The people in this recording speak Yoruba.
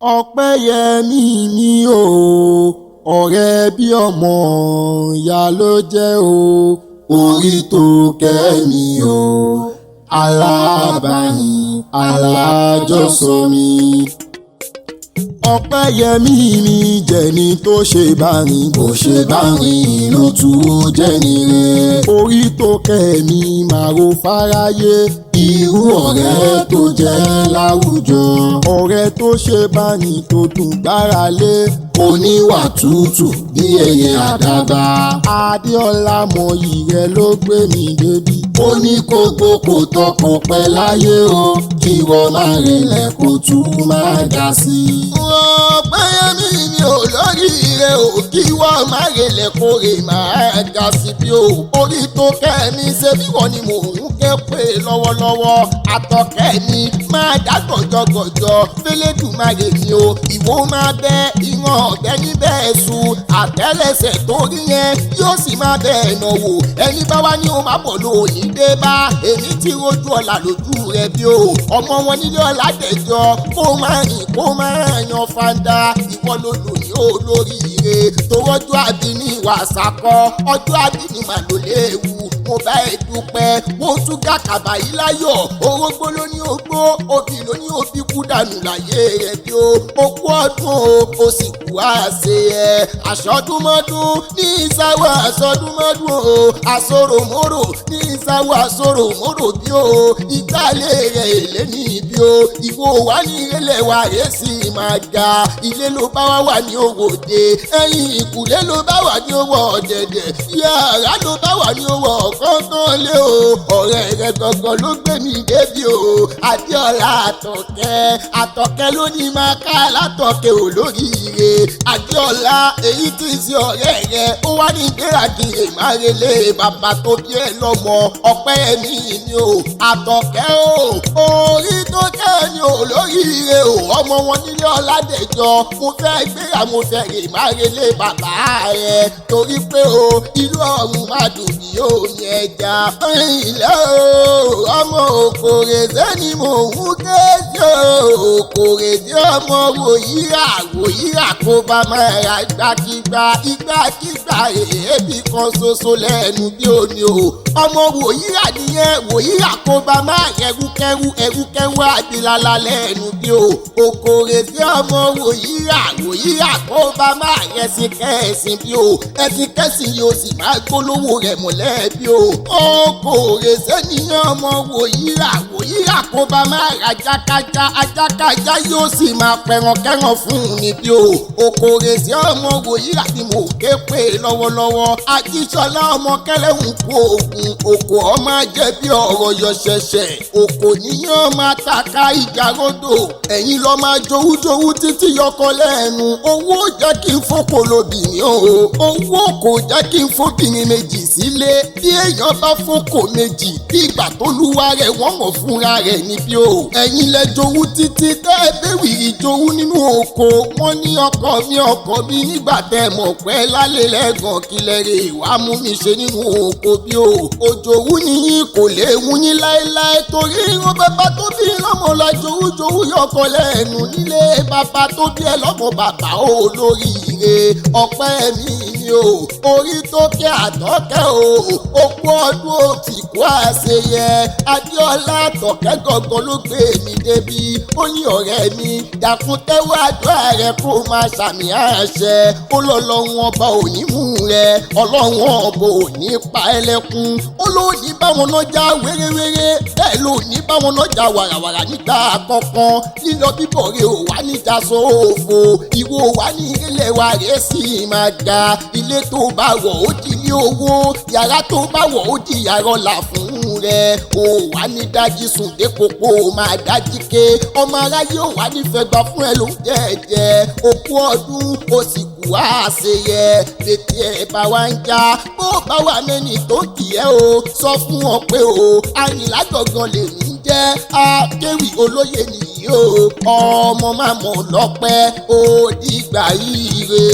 Ọpẹ́yẹmí mi o, ọ̀rẹ́ bí ọmọ ìyá ló jẹ́ o, orí tó kẹ́ mi o, alábàárìn alájọsọ mi. Ọpẹ́yẹmí mi jẹ́ni tó ṣe bá rìn bó ṣe bá rìn ló tún ó jẹ́ni rẹ̀. Orí tó kẹ́ mi máa ro fáráyé, irú ọ̀rẹ́ tó jẹ́ láwùjọ. Ọ̀rẹ́ tó ṣe bá rìn tó dùn gbára lé, oníwà tútù bí ẹyẹ àdàbà. Adéọlá mọyì rẹ̀ ló gbé mi débi. Ó ní kókó kò tọkàn pẹ́ láyé o, kí wọ́n máa rìnlẹ̀ kó tún máa dá sí i. Ọpẹ́yẹmí mi ò lórí rẹ̀ o, kí wọ́n máa rìnlẹ̀ kó rè máa dá sí bí o. Orí tó kẹ́ mi ṣe bí wọ́n ni mò ń ké pé lọ́wọ́lọ́wọ́. Àtọ̀kẹ́ mi máa dá gọ̀jọ̀gọ̀jọ̀ fẹ́lẹ́dùmarè mi o. Ìwọ máa bẹ ìran ọ̀bẹ níbẹ̀ sùn, àtẹ́lẹsẹ̀ tó rí yẹn yóò sì máa bẹ ẹ̀nà wò. Ẹni bá wá ní o máa bọ̀ lónìí dé bá, èmi tí rojú ọ̀la lójú rẹ̀ bí o. Ọmọ wọn nílé ọ̀la dẹ̀jọ́, kó máa rìn kó máa yan fanda. Ìwọ ló lò ní olóríire, torọ́jú àbí ní ìwà àṣàkọ́, ọjọ́ àbí ní màlúù léwu. Mo bá ẹ dúpẹ́, mo tún gà kàbà yìí láyọ̀. Orógbó ló ní ogbó, obì ló ní obì kú dànù láyé rẹ̀ bí o. Okú ọdún o sì kú àṣẹ ẹ̀. Àṣọdúnmọ́dún ní ìsáwọ́ àṣọdúnmọ́dún o. Àṣòròmórò ní ìsáwọ́ àṣòròmórò bí o. Ìgbàlẹ̀ rẹ̀ èlé ní ibi o. Ìwọ wà ní ìrẹ̀lẹ̀ wa rẹ̀ sì máa ga. Ilé ló bá wà ní òwòde, ẹ̀yìn ìkùlé ló bá wà ní owó ọ̀dẹ̀dẹ̀. Yàrá ló bá wà ní owó kọ́ńtàn lé o. Ọ̀rẹ́ rẹ̀ gangan ló gbé mi débi o. Adéọlá àtọ̀kẹ́ ló ní máa ká látọ̀kẹ́ olóríire. Adéọlá èyí tí í ṣe ọ̀rẹ́ rẹ̀, ó wá ní gbéragìrè márelé bàbá tó bí ẹ lọ́mọ. Ọpẹ́yẹmí ni o, àtọ̀kẹ́ o, orí tó kẹ́ ni olóríire o. Ọmọ wọn nílé ọ̀làdẹ̀jọ́, mo fẹ́ gbéra mo fẹ́ rè márelé bàbá rẹ̀, torí pé o ìlú ọ̀run má dùn bí o ní ẹja. Ilé o, ọmọ Òkòrèdé ni mò ń ké sí o. Òkòrèdé ọmọ wòyíra kó bá máa ra ìgbàkigbà èébì kan ṣoṣo lẹ́nu bí o ní o. Ọmọ wòyíra nìyẹn, wòyíra kó bá máa ẹrúkẹ́rú àbílálá lẹ́nu bí o. Òkòrèdé ọmọ wòyíra kó bá máa ẹ̀sìn kẹ́sìn bí o. ẹ̀sìn kẹ́sìn yóò sì máa gbólówó rẹ̀ mọ̀lẹ́bí o. Òkòrèdé nìyẹn ọmọ wòyíra kó bá máa ra ajákájá yóò sì máa pẹ̀rànkẹ́ràn fún un níbí o. Òkòrèdé ọmọ wòyíra ni mò ń ké pé lọ́wọ́lọ́wọ́. Àjíṣọlá ọmọ kẹlẹ́hùn kú oògùn, òkò ọmọ jẹ́ bí ọ̀rọ̀ yọ ṣẹ̀ṣẹ̀. Òkò níyàn máa taka ìjà rodò, ẹ̀yin lọ máa jowújowú títí yọkọ lẹ́nu. Owó jẹ́ kí n fọ́kọ lóbìnrin o, owó kò jẹ́ kí n fóbìnrin méjì sílé. Bí èèyàn bá fọ́kọ méjì, bí ìgbà tó lúwa rẹ̀ wọ́n mọ̀ fúnra rẹ̀ níbí o. Ẹ̀yin lẹ jowú títí tẹ́ ẹ béwìrì jowú nínú oko. Wọ́n ní ọkọ mi nígbà tẹ́ mọ̀ pẹ́ lálẹ́ lẹ́gàn kílẹ̀ rè wá mú mi ṣe nínú oko bí o. Òjòwú nìyí kò lè wú yín láéláé, torí irun bàbá tó bí lọ́mọ la jowújowú yọkọ lẹ́nu nílé bàbá tó bí ẹ lọ́mọ bàbá olóríire. Ọpẹ́yẹmí ni o, orí tó kẹ́ àtọ̀kẹ́ o. Okú ọdún ó ti kú àṣeyẹ. Adéọlá àtọ̀kẹ́ gangan ló gbé mi débi. Ó ní ọ̀rẹ́ mi dàkún tẹ́wọ́ àdúrà rẹ kó máa ṣàmì àṣẹ. Ó lọ́lọ́run ọba ò ní mú rẹ, ọlọ́run ọba ò ní pa ẹlẹ́kún. Ó ló ní báwọn náà já wéréwéré, bẹ́ẹ̀ ló ní báwọn náà já wàràwàrà nígbà kankan. Lílọ bíbọ̀ rẹ ò wá níjà sófo, ìwọ wá ní ilẹ̀ wa rẹ̀ sì máa ga. Ilé tó bá wọ̀ ó di ní owó, yàrá tó bá wọ̀ ó di yàrá ọ̀la fún rẹ̀. Ó wá ní dájí sùn dépò pò máa dájí ké. Ọmọ aráyé ò wá nífẹ̀ẹ́ gbà fún ẹ ló ń jẹ́jẹ́. Okú ọdún ó sì kú àṣeyẹ. Létí ẹ̀ bá wá ń já, bó bá wà mẹ́ni tó kì ẹ́ o. Sọ fún ọ pé o, Àyìnlá gangan lèmi ń jẹ́. Akéwì olóye nìyí o, ọmọ máa mọ̀ lọ́pẹ́ ó dìgbà ire.